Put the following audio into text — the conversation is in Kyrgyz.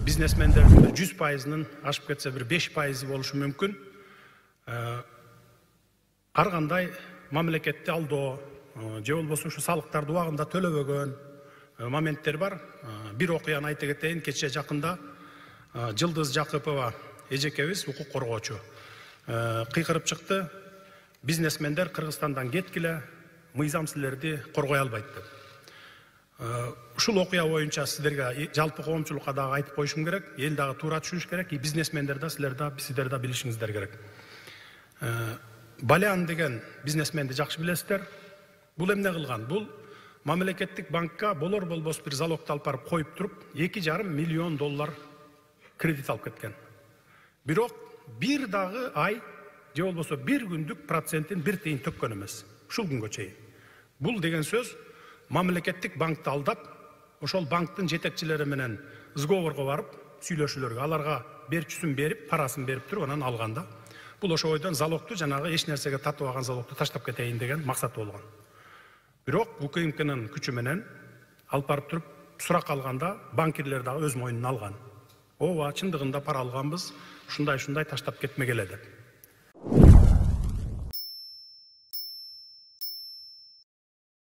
Бизнесмендердин 100%'ынын ашып кетсе бир 5% болушу мүмкүн. Ар кандай мамлекетти алдоо же болбосо ушу салыктарды убагында төлөбөгөн моменттер бар. Бир окуяны айта кетейин. Кече жакында Жылдыз Жакыпова эжекебиз, укук коргоочу, кыйкырып чыкты. Бизнесмендер Кыргызстандан кеткиле, мыйзам силерди коргой албайт деп. Ушул окуя боюнча сиздерге жалпы коомчулукка дагы айтып коюшум керек. Эл дагы туура түшүнүш керек. Бизнесмендер да силер да билишиңиздер керек. Балян деген бизнесменди жакшы билесиздер. Бул эмне кылган? Бул мамлекеттик банкка болор болбос бир залогду алып барып коюп туруп, $2,5 миллион кредит алып кеткен. Бирок бир дагы ай же болбосо бир күндүк процентин бир тыйын төккөн эмес. Ушул күнгө чейин. Бул деген сөз мамлекеттик банкты алдап, ошол банктын жетекчилери менен сговорго барып, сүйлөшүүлөргө, аларга берчүсүн берип, парасын берип туруп, анан алганда, бул ошо ойдон залогду жанагы эч нерсеге татыбаган залогду таштап кетейин деген максат болгон. Бирок УКМКнын күчү менен алып барып туруп сурак алганда, банкирлер дагы өз мойнуна алган. Ооба, чындыгында пара алганбыз, ушундай таштап кетмегеле деп.